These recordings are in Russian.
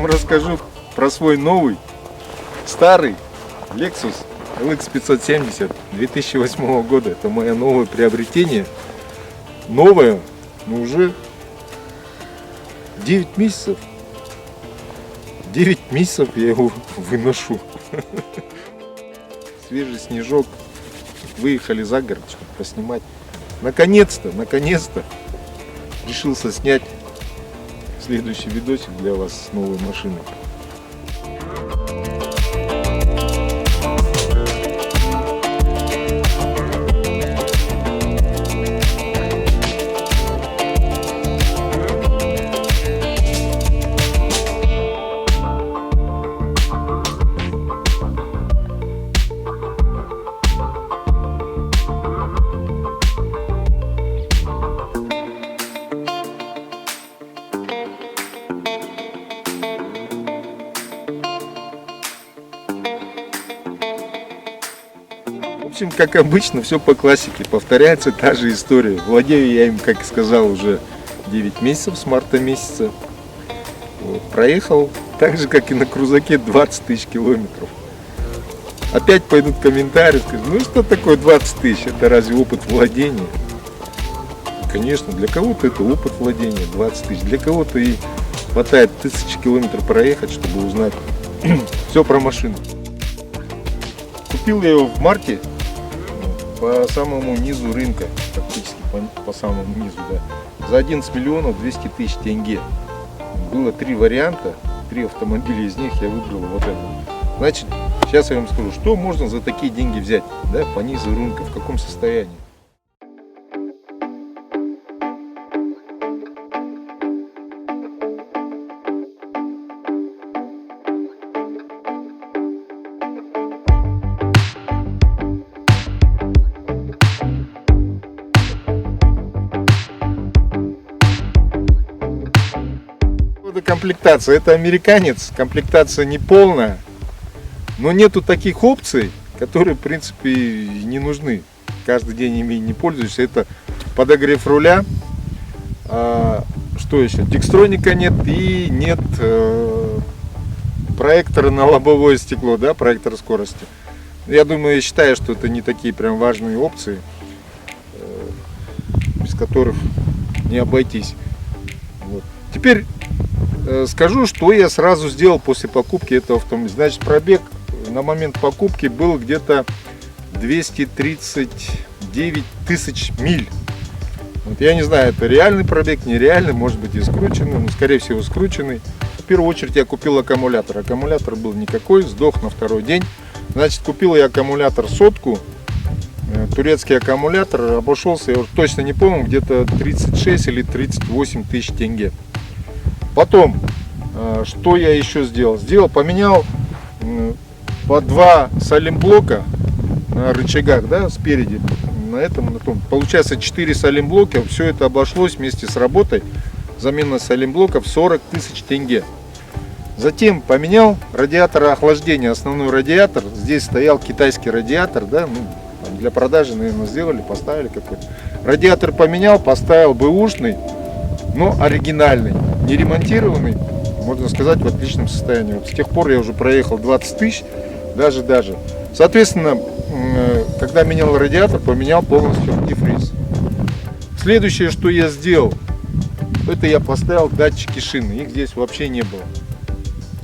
вам расскажу про свой новый, старый Lexus LX 570 2008 года. Это мое новое приобретение. Новое, но уже 9 месяцев. 9 месяцев я его выношу. Свежий снежок. Выехали за город, чтобы поснимать. Наконец-то решился снять следующий видосик для вас с новой машиной. В общем, как обычно, все по классике, повторяется та же история. Владею я им, как и сказал, уже 9 месяцев, с марта месяца. Вот. Проехал так же, как и на крузаке, 20 тысяч километров. Опять пойдут комментарии, скажут, ну что такое 20 тысяч, это разве опыт владения? Конечно, для кого-то это опыт владения, 20 тысяч, для кого-то и хватает 1000 километров проехать, чтобы узнать все про машину. Купил я его в марте по самому низу рынка, практически по самому низу, да, за 11 миллионов 200 тысяч тенге. Было 3 варианта, 3 автомобиля, из них я выбрал вот этот. Значит, сейчас я вам скажу, что можно за такие деньги взять, да, по низу рынка, в каком состоянии. Комплектация, это американец, комплектация не полная, но нету таких опций, которые в принципе не нужны, каждый день ими не пользуешься. Это подогрев руля, что еще, декстроника нет и нет проектора на лобовое стекло, да, проектор скорости. Я думаю, я считаю, что это не такие прям важные опции, без которых не обойтись. Вот. Теперь скажу, что я сразу сделал после покупки этого автомобиля. Значит, пробег на момент покупки был где-то 239 тысяч миль. Вот я не знаю, это реальный пробег, нереальный, может быть и скрученный, но скорее всего скрученный. В первую очередь я купил аккумулятор. Аккумулятор был никакой, сдох на второй день. Значит, купил я аккумулятор сотку. Турецкий аккумулятор, обошелся, я уже точно не помню, где-то 36 или 38 тысяч тенге. Потом, что я еще сделал? Поменял по 2 салимблока на рычагах, да, спереди. На том. Получается 4 салимблока. Все это обошлось вместе с работой. Замена салимблоков 40 тысяч тенге. Затем поменял радиатор охлаждения. Основной радиатор. Здесь стоял китайский радиатор, да, ну, для продажи, наверное, сделали, поставили какой-то. Радиатор поменял, поставил бэушный, но оригинальный. Не ремонтированный, можно сказать, в отличном состоянии. Вот с тех пор я уже проехал 20 тысяч, даже. Соответственно, когда менял радиатор, поменял полностью антифриз. Следующее, что я сделал, это я поставил датчики шины. Их здесь вообще не было.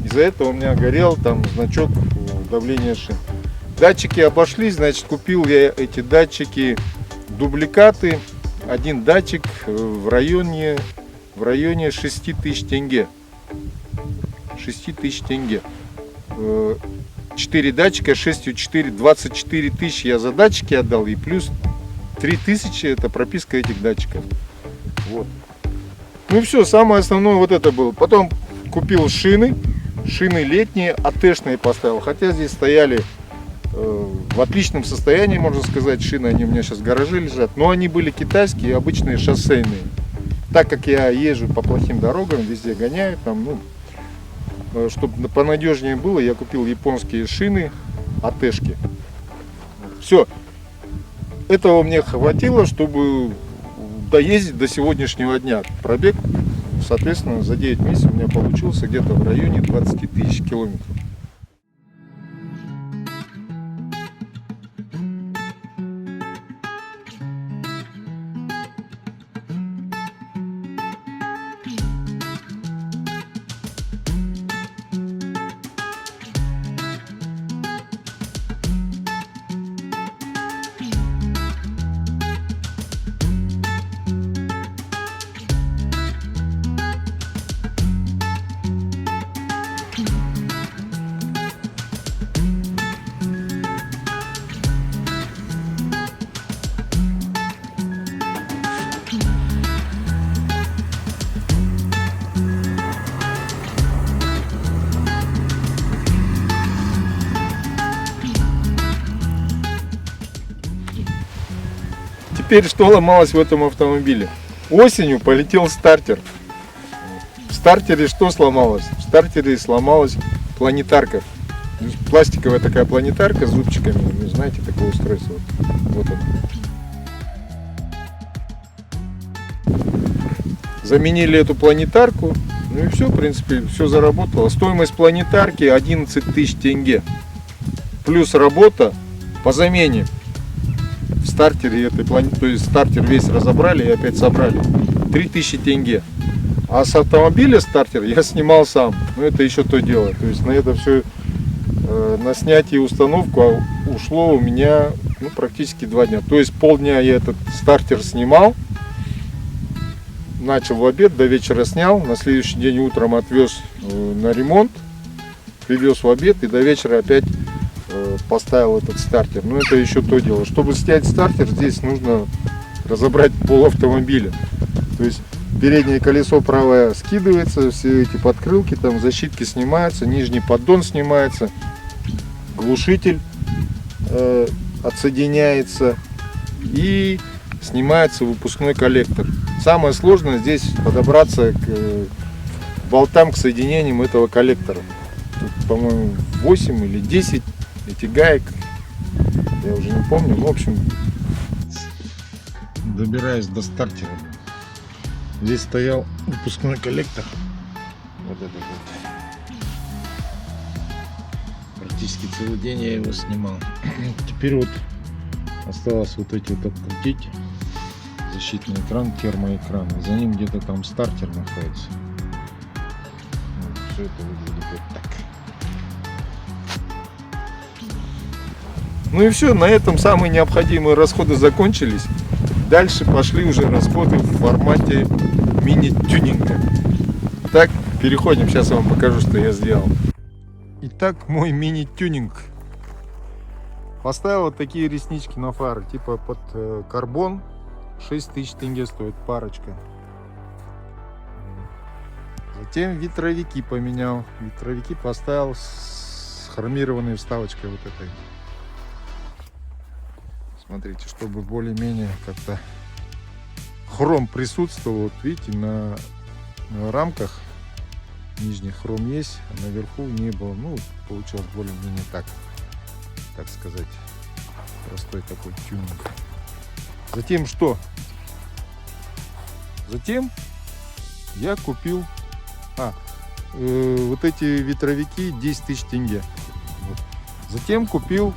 Из-за этого у меня горел там значок давления шин. Датчики обошлись, значит, купил я эти датчики, дубликаты. Один датчик в районе 6 тысяч тенге. 6 тысяч тенге. 4 датчика, 6 4, 24 тысячи я за датчики отдал. И плюс 3 тысячи это прописка этих датчиков. Вот. Ну и все, самое основное вот это было. Потом купил шины летние, АТ-шные поставил. Хотя здесь стояли в отличном состоянии, можно сказать, шины. Они у меня сейчас в гараже лежат. Но они были китайские, обычные шоссейные. Так как я езжу по плохим дорогам, везде гоняю, там, ну, чтобы понадежнее было, я купил японские шины, АТ-шки. Все. Этого мне хватило, чтобы доездить до сегодняшнего дня. Пробег соответственно, за 9 месяцев у меня получился где-то в районе 20 тысяч километров. Теперь что ломалось в этом автомобиле? Осенью полетел стартер. В стартере что сломалось? В стартере сломалась планетарка. Пластиковая такая планетарка с зубчиками. Вы знаете, такое устройство. Вот оно. Заменили эту планетарку. Ну и все, в принципе, все заработало. Стоимость планетарки 11 тысяч тенге. Плюс работа по замене. В стартере этой планеты, то есть стартер весь разобрали и опять собрали. 3000 тенге. А с автомобиля стартер я снимал сам. Но это еще то дело. То есть на это все, на снятие и установку ушло у меня практически 2 дня. То есть полдня я этот стартер снимал. Начал в обед, до вечера снял. На следующий день утром отвез на ремонт. Привез в обед и до вечера опять поставил этот стартер. Но это еще то дело. Чтобы снять стартер, здесь нужно разобрать пол автомобиля. То есть переднее колесо правое скидывается, все эти подкрылки, там защитки снимаются, нижний поддон снимается, глушитель отсоединяется и снимается выпускной коллектор. Самое сложное здесь подобраться к болтам, к соединениям этого коллектора. Тут, по-моему, 8 или 10 эти гаек, я уже не помню, но в общем добираюсь до стартера. Здесь стоял выпускной коллектор, вот этот вот. Практически целый день я его снимал. Теперь вот осталось вот эти вот открутить, защитный экран, термоэкран, и за ним где-то там стартер находится. Вот, все это выглядит вот так. Ну и все, на этом самые необходимые расходы закончились. Дальше пошли уже расходы в формате мини-тюнинга. Так, переходим, сейчас я вам покажу, что я сделал. Итак, мой мини-тюнинг. Поставил вот такие реснички на фары, типа под карбон. 6000 тенге стоит парочка. Затем ветровики поменял. Ветровики поставил с хромированной вставочкой вот этой. Смотрите, чтобы более-менее как-то хром присутствовал. Вот видите, на рамках нижних хром есть, а наверху не было. Ну, получилось более-менее так сказать, простой такой тюнинг. Затем что? Затем я купил вот эти ветровики 10 тысяч тенге. Вот. Затем купил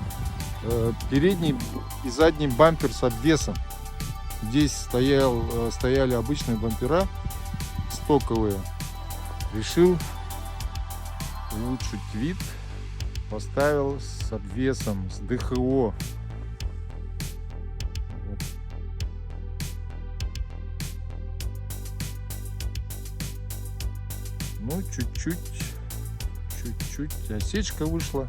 передний и задний бампер с обвесом. Здесь стояли обычные бампера стоковые. Решил улучшить вид, поставил с обвесом, с ДХО. Вот. Ну, чуть-чуть осечка вышла.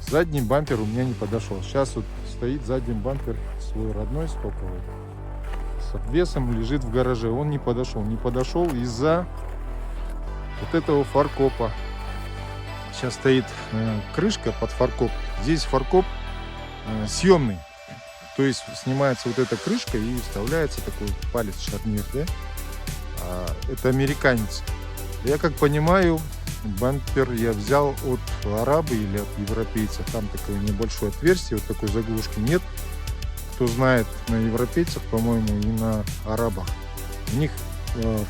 Задний бампер у меня не подошел. Сейчас вот стоит задний бампер свой родной стоковый с обвесом, лежит в гараже. Он не подошел из-за вот этого фаркопа. Сейчас стоит крышка под фаркоп. Здесь фаркоп съемный, то есть снимается вот эта крышка и вставляется такой палец шарнир, да? Это американец. Я как понимаю, бампер я взял от араба или от европейцев. Там такое небольшое отверстие, вот такой заглушки нет. Кто знает, на европейцах, по-моему, и на арабах, у них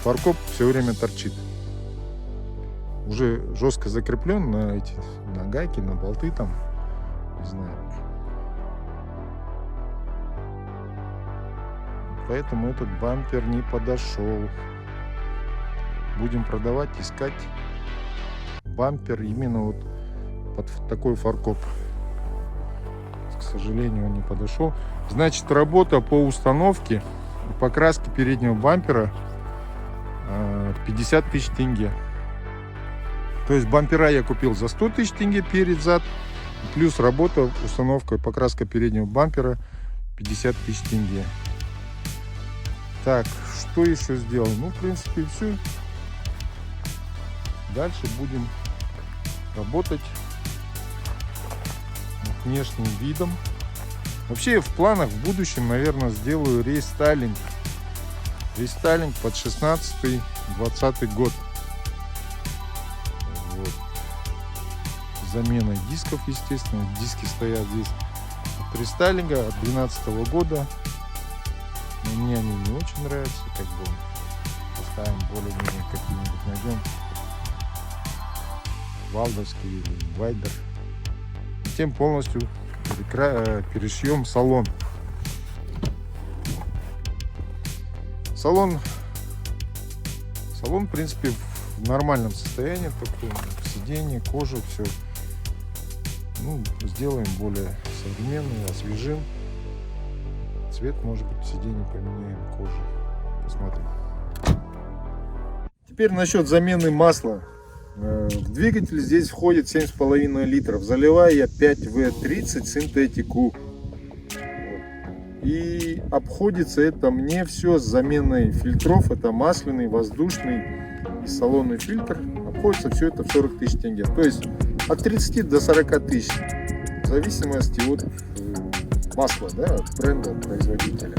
фаркоп все время торчит. Уже жестко закреплен на гайки, на болты там, не знаю. Поэтому этот бампер не подошел. Будем продавать, искать бампер именно вот под такой фаркоп. К сожалению, он не подошел. Значит, работа по установке и покраске переднего бампера 50 тысяч тенге. То есть бампера я купил за 100 тысяч тенге перед, зад, плюс работа, установка и покраска переднего бампера 50 тысяч тенге. Так, что еще сделал? Ну, в принципе, все. Дальше будем работать над внешним видом. Вообще, в планах в будущем, наверное, сделаю рестайлинг. Рестайлинг под 16-20 год. Вот. Замена дисков, естественно. Диски стоят здесь от рестайлинга от 2012 года. Но мне они не очень нравятся. Как бы поставим более-менее какие-нибудь, найдем валдовский или вайдер. Затем полностью перешьем салон. Салон, в принципе, в нормальном состоянии, только сиденье, кожа, все. Ну, сделаем более современный, освежим. Цвет, может быть, сиденье поменяем, кожу. Посмотрим. Теперь насчет замены масла. В двигатель здесь входит 7,5 литров. Заливаю я 5В30 синтетику. И обходится это мне все с заменой фильтров. Это масляный, воздушный и салонный фильтр. Обходится все это в 40 тысяч тенге. То есть от 30 до 40 тысяч. В зависимости от масла, да, от бренда, от производителя.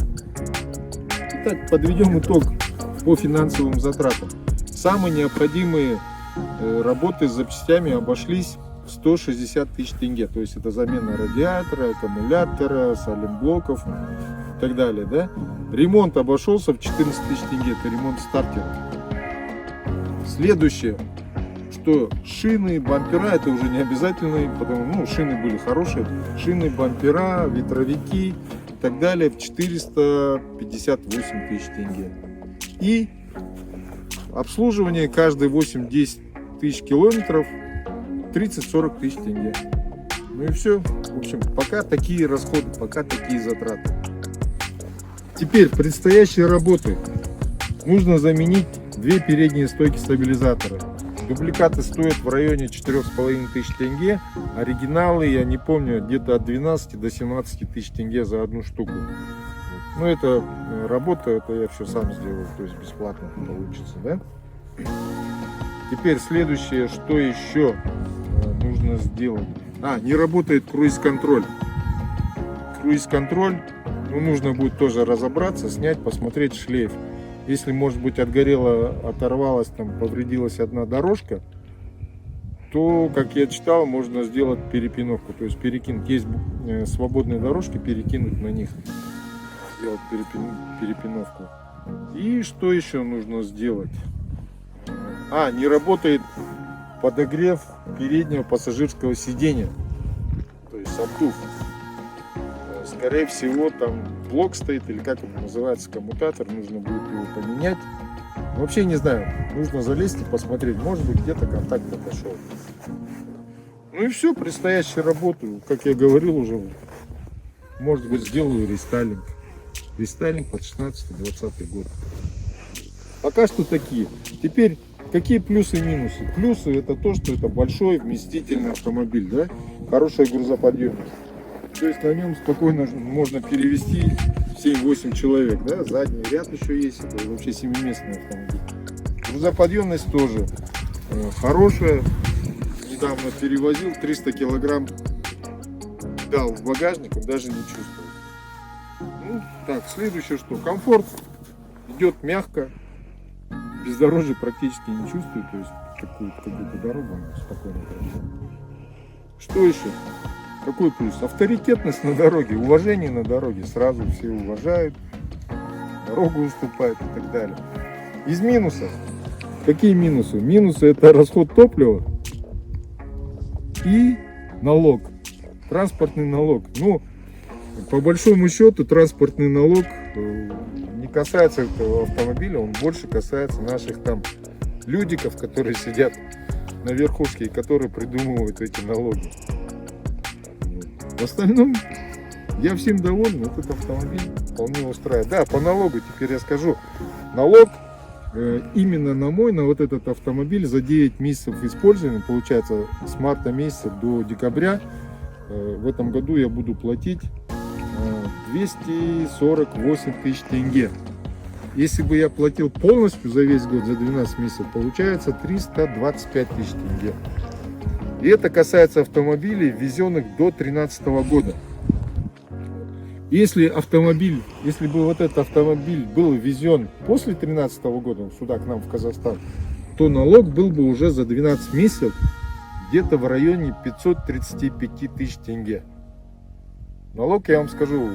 Итак, подведем итог по финансовым затратам. Самые необходимые работы с запчастями обошлись в 160 тысяч тенге. То есть это замена радиатора, аккумулятора, салимблоков и так далее. Да? Ремонт обошелся в 14 тысяч тенге. Это ремонт стартера. Следующее, что шины, бампера, это уже не обязательно, потому шины были хорошие. Шины, бампера, ветровики и так далее в 458 тысяч тенге. И обслуживание каждые 8-10 тысяч километров 30-40 тысяч тенге. Ну и все. В общем, пока такие расходы, пока такие затраты. Теперь предстоящие работы. Нужно заменить две передние стойки стабилизатора. Дубликаты стоят в районе 4,5 тысяч тенге. Оригиналы, я не помню, где-то от 12 до 17 тысяч тенге за одну штуку. Ну это работа, это я все сам сделаю, то есть бесплатно получится, да? Теперь следующее, что еще нужно сделать. Не работает круиз-контроль. Круиз-контроль, нужно будет тоже разобраться, снять, посмотреть шлейф. Если, может быть, отгорела, оторвалась, там, повредилась одна дорожка, то, как я читал, можно сделать перепиновку. То есть перекинуть, есть свободные дорожки, перекинуть на них, сделать перепиновку. И что еще нужно сделать? Не работает подогрев переднего пассажирского сидения, то есть обдув. Скорее всего, там блок стоит, или как это называется, коммутатор, нужно будет его поменять. Вообще не знаю, нужно залезть и посмотреть, может быть, где-то контакт отошел. Ну и все, предстоящую работу, как я говорил уже, может быть, сделаю рестайлинг. Рестайлинг под 16-20 год. Пока что такие. Теперь, какие плюсы и минусы? Плюсы — это то, что это большой вместительный автомобиль, да? Хорошая грузоподъемность. То есть на нем спокойно можно перевести 7-8 человек, да? Задний ряд еще есть, это вообще 7-местный автомобиль. Грузоподъемность тоже хорошая. Недавно перевозил 300 килограмм, дал в багажник, он даже не чувствует. Так, следующее что? Комфорт. Идет мягко. Бездорожье практически не чувствую, то есть какую-то дорогу спокойно проезжает. Что еще? Какой плюс? Авторитетность на дороге, уважение на дороге. Сразу все уважают, дорогу уступают и так далее. Из минусов. Какие минусы? Минусы — это расход топлива и налог. Транспортный налог. Ну, по большому счету, транспортный налог не касается этого автомобиля, он больше касается наших там людиков, которые сидят на верхушке и которые придумывают эти налоги. В остальном я всем доволен, этот автомобиль вполне устраивает. Да, по налогу теперь я скажу. Налог именно на вот этот автомобиль за 9 месяцев использования, получается с марта месяца до декабря, в этом году я буду платить 248 тысяч тенге. Если бы я платил полностью за весь год, за 12 месяцев, получается 325 тысяч тенге. И это касается автомобилей, ввезенных до 2013 года. Если бы вот этот автомобиль был ввезен после 2013 года сюда, к нам в Казахстан, то налог был бы уже за 12 месяцев где-то в районе 535 тысяч тенге. Налог, я вам скажу,